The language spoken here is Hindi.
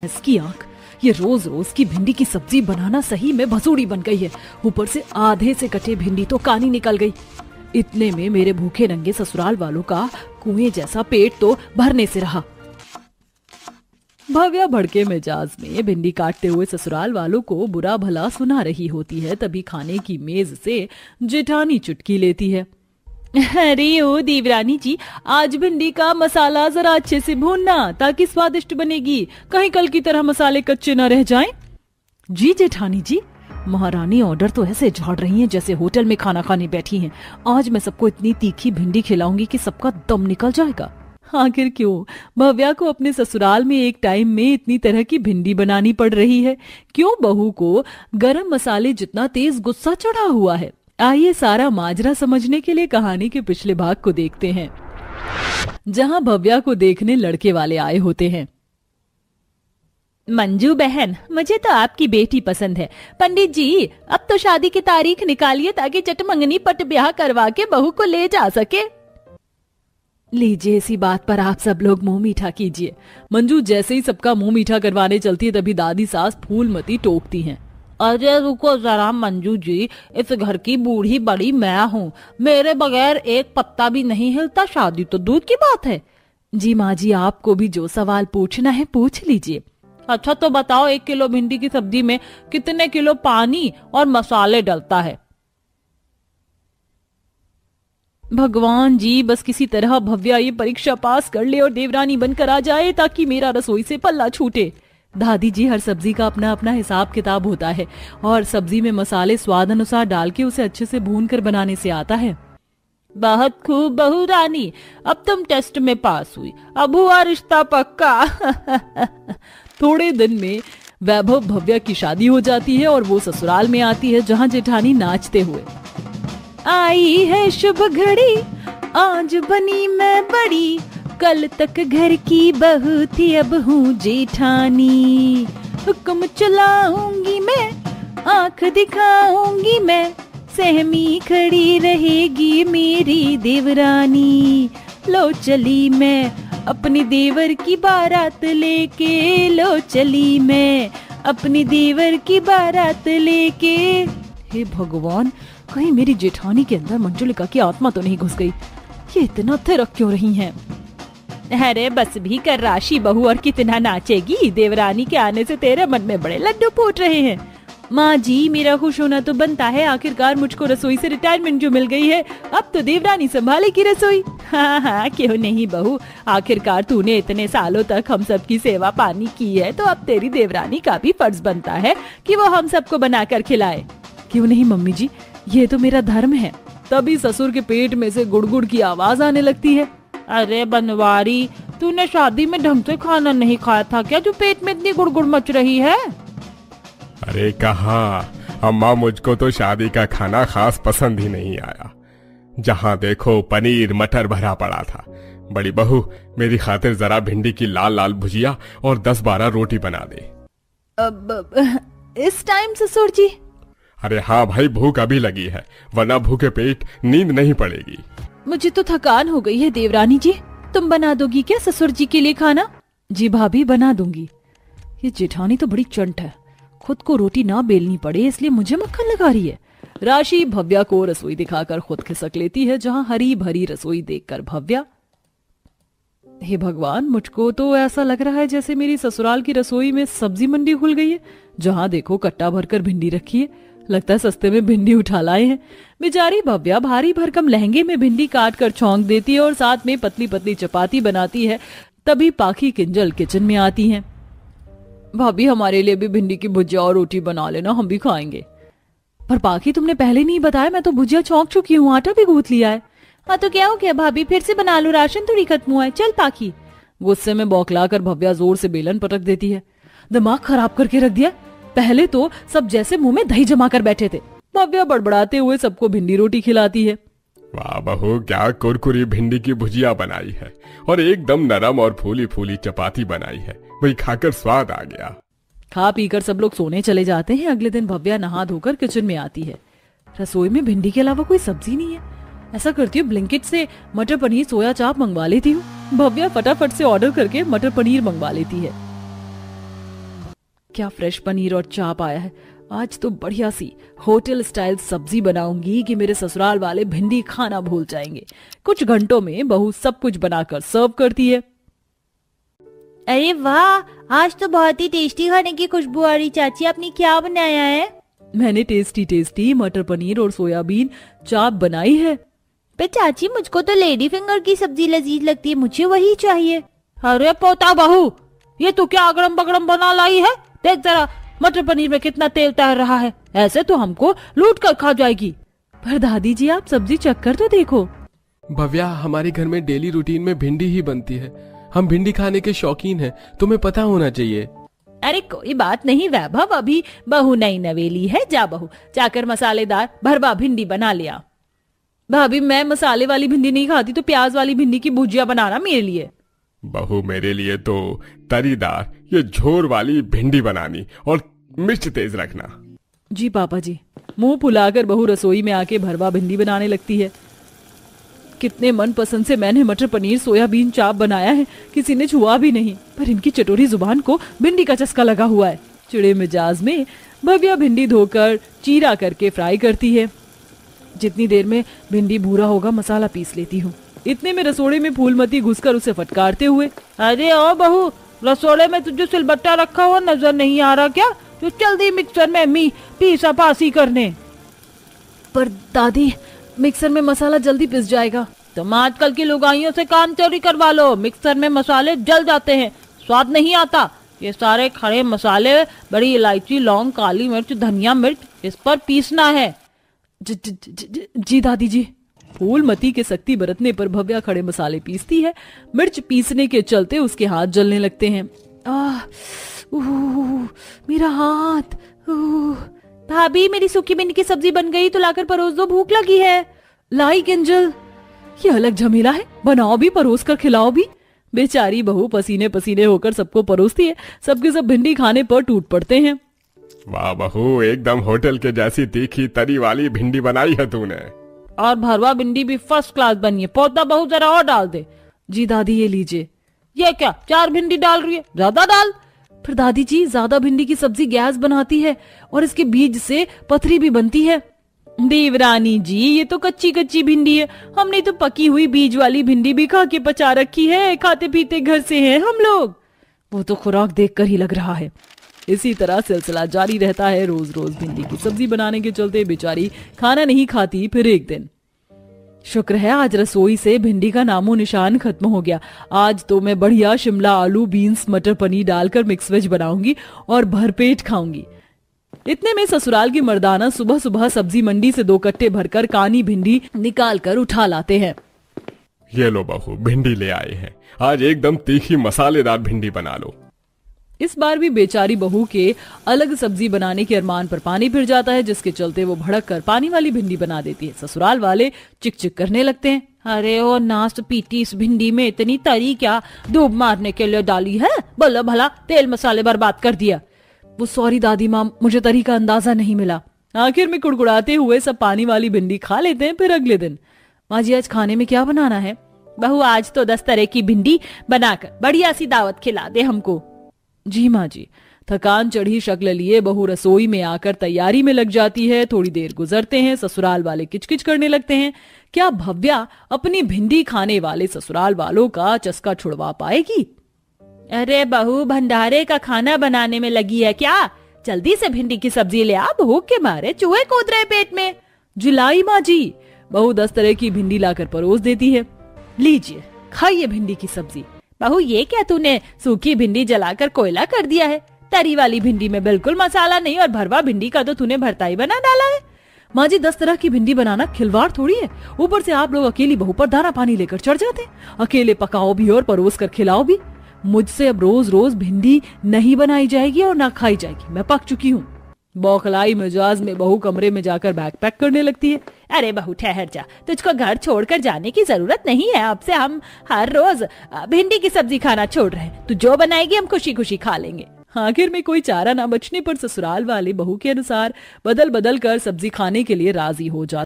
इसकी आंख, ये रोज रोज की भिंडी की सब्जी बनाना सही में भसूड़ी बन गई है। ऊपर से आधे से कटे भिंडी तो कानी निकल गई। इतने में मेरे भूखे नंगे ससुराल वालों का कुएं जैसा पेट तो भरने से रहा। भव्या भड़के मिजाज में भिंडी काटते हुए ससुराल वालों को बुरा भला सुना रही होती है। तभी खाने की मेज से जेठानी चुटकी लेती है। अरे ओ देवरानी जी, आज भिंडी का मसाला जरा अच्छे से भूनना ताकि स्वादिष्ट बनेगी, कहीं कल की तरह मसाले कच्चे न रह जाएं। जी जेठानी जी। महारानी ऑर्डर तो ऐसे झाड़ रही हैं जैसे होटल में खाना खाने बैठी हैं। आज मैं सबको इतनी तीखी भिंडी खिलाऊंगी कि सबका दम निकल जाएगा। आखिर क्यों भव्या को अपने ससुराल में एक टाइम में इतनी तरह की भिंडी बनानी पड़ रही है? क्यों बहू को गरम मसाले जितना तेज गुस्सा चढ़ा हुआ है? आइए सारा माजरा समझने के लिए कहानी के पिछले भाग को देखते हैं, जहां भव्या को देखने लड़के वाले आए होते हैं। मंजू बहन, मुझे तो आपकी बेटी पसंद है। पंडित जी, अब तो शादी की तारीख निकालिए ताकि चटमंगनी पट ब्याह करवा के बहू को ले जा सके। लीजिए, इसी बात पर आप सब लोग मुंह मीठा कीजिए। मंजू जैसे ही सबका मुंह मीठा करवाने चलती है तभी दादी सास फूलमती टोकती हैं। अरे रुको जरा मंजू जी, इस घर की बूढ़ी बड़ी मैं हूँ, मेरे बगैर एक पत्ता भी नहीं हिलता, शादी तो दूर की बात है। जी माँ जी, आपको भी जो सवाल पूछना है पूछ लीजिए। अच्छा तो बताओ, 1 किलो भिंडी की सब्जी में कितने किलो पानी और मसाले डलता है? भगवान जी, बस किसी तरह भव्या ये परीक्षा पास कर ले और देवरानी बनकर आ जाए ताकि मेरा रसोई से पल्ला छूटे। दादी जी, हर सब्जी का अपना अपना हिसाब किताब होता है और सब्जी में मसाले स्वाद अनुसार डाल के उसे अच्छे से भून कर बनाने से आता है। बहुत खूब बहू रानी, अब तुम टेस्ट में पास हुई, अब हुआ रिश्ता पक्का। थोड़े दिन में वैभव भव्या की शादी हो जाती है और वो ससुराल में आती है, जहाँ जेठानी नाचते हुए आई है शुभ घड़ी, आज बनी मैं बड़ी, कल तक घर की बहू थी अब हूँ जेठानी, हुक्म चलाऊंगी मैं, आंख दिखाऊंगी मैं, सहमी खड़ी रहेगी मेरी देवरानी। लो चली मैं अपनी देवर की बारात लेके, लो चली मैं अपनी देवर की बारात लेके। हे भगवान, कहीं मेरी जेठानी के अंदर मंजुलिका की आत्मा तो नहीं घुस गई? ये इतना थिरक क्यों रही हैं? अरे बस भी कर राशि बहू, और कितना नाचेगी? देवरानी के आने से तेरे मन में बड़े लड्डू फूट रहे हैं। माँ जी, मेरा खुश होना तो बनता है, आखिरकार मुझको रसोई से रिटायरमेंट जो मिल गई है, अब तो देवरानी संभालेगी रसोई। हाँ हाँ, क्यों नहीं बहू, आखिरकार तूने इतने सालों तक हम सबकी सेवा पानी की है, तो अब तेरी देवरानी का भी फर्ज बनता है कि वो हम सबको बनाकर खिलाए। क्यों नहीं मम्मी जी, ये तो मेरा धर्म है। तभी ससुर के पेट में से गुड़गुड़ की आवाज आने लगती है। अरे बनवारी, तूने शादी में ढंग से खाना नहीं खाया था क्या, जो पेट में इतनी गुड़गुड़ मच रही है? अरे कहाँ अम्मा, मुझको तो शादी का खाना खास पसंद ही नहीं आया। जहाँ देखो पनीर मटर भरा पड़ा था। बड़ी बहू, मेरी खातिर जरा भिंडी की लाल लाल भुजिया और 10-12 रोटी बना दे। इस टाइम ससुर जी? अरे हाँ भाई, भूख अभी लगी है, वरना भूखे पेट नींद नहीं पड़ेगी। मुझे तो थकान हो गई है देवरानी जी, तुम बना दोगी क्या ससुर जी के लिए खाना? जी भाभी, बना दूंगी। ये जेठानी तो बड़ी चंट है, खुद को रोटी ना बेलनी पड़े इसलिए मुझे मक्खन लगा रही है। राशि भव्या को रसोई दिखाकर खुद खिसक लेती है, जहाँ हरी भरी रसोई देखकर भव्या, हे भगवान, मुझको तो ऐसा लग रहा है जैसे मेरी ससुराल की रसोई में सब्जी मंडी खुल गई है। जहाँ देखो कट्टा भरकर भिंडी रखी है, लगता है सस्ते में भिंडी उठा लाए हैं। बेचारी भव्या भारी भरकम लहंगे में भिंडी काट कर छौंक देती है और साथ में पतली पतली चपाती बनाती है। तभी पाखी किंजल किचन में आती हैं। भाभी, हमारे लिए भी भिंडी की भुजिया और रोटी बना लेना, हम भी खाएंगे। पर पाखी, तुमने पहले नहीं बताया, मैं तो भुजिया छौंक चुकी हूँ, आटा भी गूंथ लिया है। हाँ तो क्या हो गया भाभी, फिर से बना लो, राशन थोड़ी खत्म हुआ है। चल पाखी। गुस्से में बौखलाकर भव्या जोर से बेलन पटक देती है। दिमाग खराब करके रख दिया, पहले तो सब जैसे मुंह में दही जमा कर बैठे थे। भव्या बड़बड़ाते हुए सबको भिंडी रोटी खिलाती है। वाह बहू, क्या कुरकुरी भिंडी की भुजिया बनाई है और एकदम नरम और फूली फूली चपाती बनाई है, वही खाकर स्वाद आ गया। खा पीकर सब लोग सोने चले जाते हैं। अगले दिन भव्या नहा धोकर किचन में आती है। रसोई में भिंडी के अलावा कोई सब्जी नहीं है। ऐसा करती हूँ, ब्लिंकिट से मटर पनीर सोया चाप मंगवा लेती हूँ। भव्या फटाफट से ऑर्डर करके मटर पनीर मंगवा लेती है। क्या फ्रेश पनीर और चाप आया है। आज तो बढ़िया सी होटल स्टाइल सब्जी बनाऊंगी कि मेरे ससुराल वाले भिंडी खाना भूल जाएंगे। कुछ घंटों में बहू सब कुछ बनाकर सर्व करती है। अरे वाह, आज तो बहुत ही टेस्टी खाने की खुशबू आ रही। चाची आपने क्या बनाया है? मैंने टेस्टी टेस्टी मटर पनीर और सोयाबीन चाप बनाई है। पर चाची मुझको तो लेडी फिंगर की सब्जी लजीज लगती है, मुझे वही चाहिए। अरे पोता बहू, ये तो क्या अगड़म बगड़म बना लाई है। देख जरा मटर पनीर में कितना तेल तैर रहा है, ऐसे तो हमको लूट कर खा जाएगी। पर दादी जी आप सब्जी चख कर तो देखो। भव्या, हमारे घर में डेली रूटीन में भिंडी ही बनती है। हम भिंडी खाने के शौकीन हैं, तुम्हें पता होना चाहिए। अरे कोई बात नहीं वैभव, अभी बहू नई नवेली है। जा बहू, जाकर मसालेदार भरवा भिंडी बना लिया। भाभी मैं मसाले वाली भिंडी नहीं खाती, तो प्याज वाली भिंडी की भुजिया बनाना मेरे लिए। बहू मेरे लिए तो तरीदार ये झोर वाली भिंडी बनानी और मिर्च तेज रखना। जी पापा जी। मुंह फुलाकर बहू रसोई में आके भरवा भिंडी बनाने लगती है। कितने मनपसंद से मैंने मटर पनीर सोयाबीन चाप बनाया है, किसी ने छुआ भी नहीं। पर इनकी चटोरी जुबान को भिंडी का चस्का लगा हुआ है। चिड़े मिजाज में भव्या भिंडी धोकर चीरा करके फ्राई करती है। जितनी देर में भिंडी भूरा होगा मसाला पीस लेती हूँ। इतने में रसोड़े में फूलमती घुसकर उसे फटकारते हुए, अरे ओ बहू, रसोड़े में तुझे सिलबट्टा रखा हुआ नजर नहीं आ रहा क्या? तो जल्दी मिक्सर में पीसा पासी करने। पर दादी मिक्सर में मसाला जल्दी पिस जाएगा। तुम आजकल की लुगाइयों से काम चोरी करवा लो, मिक्सर में मसाले जल जाते हैं, स्वाद नहीं आता। ये सारे खड़े मसाले, बड़ी इलायची, लौंग, काली मिर्च, धनिया मिर्च, इस पर पीसना है। जी दादी जी। फूलमती के सख्ती बरतने पर भव्या खड़े मसाले पीसती है। मिर्च पीसने के चलते उसके हाथ जलने लगते हैं। मेरा हाथ। भाभी मेरी सूखी भिंडी की सब्जी बन गई, तो लाकर परोस दो, भूख लगी है। लाई किंजल, ये अलग झमेला है, बनाओ भी परोस कर खिलाओ भी। बेचारी बहू पसीने पसीने होकर सबको परोसती है। सबके सब भिंडी खाने पर टूट पड़ते हैं। वाह बहू, एकदम होटल के जैसी तीखी तरी वाली भिंडी बनाई है तूने। और भरवा भिंडी भी फर्स्ट क्लास बनी है। पोता बहू जरा और डाल दे। जी दादी ये लीजिए। ये क्या 4 भिंडी डाल रही है, ज्यादा डाल। फिर दादी जी ज्यादा भिंडी की सब्जी गैस बनाती है और इसके बीज से पथरी भी बनती है। देवरानी जी ये तो कच्ची कच्ची भिंडी है, हमने तो पकी हुई बीज वाली भिंडी भी खा के पचा रखी है। खाते पीते घर से हैं हम लोग। वो तो खुराक देखकर ही लग रहा है। इसी तरह सिलसिला जारी रहता है। रोज रोज भिंडी की सब्जी बनाने के चलते बेचारी खाना नहीं खाती। फिर एक दिन, शुक्र है आज रसोई से भिंडी का नामो निशान खत्म हो गया। आज तो मैं बढ़िया शिमला आलू, बीन्स, मटर पनीर डालकर मिक्स वेज बनाऊंगी और भरपेट खाऊंगी। इतने में ससुराल की मर्दाना सुबह सुबह सब्जी मंडी से 2 कट्टे भरकर कानी भिंडी निकाल कर उठा लाते हैं। ये लो बहू, भिंडी ले आए हैं, आज एकदम तीखी मसालेदार भिंडी बना लो। इस बार भी बेचारी बहू के अलग सब्जी बनाने के अरमान पर पानी फिर जाता है, जिसके चलते वो भड़क कर पानी वाली भिंडी बना देती है। ससुराल वाले चिक चिक करने लगते हैं। अरे ओ नास्त पीटी, इस भिंडी में इतनी तरी क्या धूप मारने के लिए डाली है? भला भला तेल मसाले बर्बाद कर दिया। वो सॉरी दादी माँ, मुझे तरी का अंदाजा नहीं मिला। आखिर में कुड़कुड़ाते हुए सब पानी वाली भिंडी खा लेते हैं। फिर अगले दिन, माँ जी आज खाने में क्या बनाना है? बहू आज तो 10 तरह की भिंडी बनाकर बढ़िया सी दावत खिला दे हमको। जी माँ जी। थकान चढ़ी शक्ल लिए बहू रसोई में आकर तैयारी में लग जाती है। थोड़ी देर गुजरते हैं, ससुराल वाले किचकिच करने लगते हैं। क्या भव्या अपनी भिंडी खाने वाले ससुराल वालों का चस्का छुड़वा पाएगी? अरे बहू भंडारे का खाना बनाने में लगी है क्या? जल्दी से भिंडी की सब्जी ले आ, भूख के मारे चूहे कूद रहे पेट में। जुलाई माँ जी। बहू 10 तरह की भिंडी लाकर परोस देती है। लीजिए खाइए भिंडी की सब्जी। बहू ये क्या तूने सूखी भिंडी जलाकर कोयला कर दिया है? तरी वाली भिंडी में बिल्कुल मसाला नहीं, और भरवा भिंडी का तो तूने भरता ही बना डाला है। माँ जी 10 तरह की भिंडी बनाना खिलवाड़ थोड़ी है। ऊपर से आप लोग अकेली बहू पर दाना पानी लेकर चढ़ जाते हैं। अकेले पकाओ भी और परोस कर खिलाओ भी। मुझसे अब रोज रोज भिंडी नहीं बनाई जाएगी और ना खाई जाएगी। मैं पक चुकी हूँ। बौखलाई मिजाज में बहू कमरे में जाकर बैग पैक करने लगती है। अरे बहू ठहर जा, तुझको घर छोड़कर जाने की जरूरत नहीं है। अब से हम हर रोज भिंडी की सब्जी खाना छोड़ रहे हैं। तू जो बनाएगी हम खुशी खुशी खा लेंगे। आखिर में कोई चारा ना बचने पर ससुराल वाले बहू के अनुसार बदल बदल कर सब्जी खाने के लिए राजी हो जाते।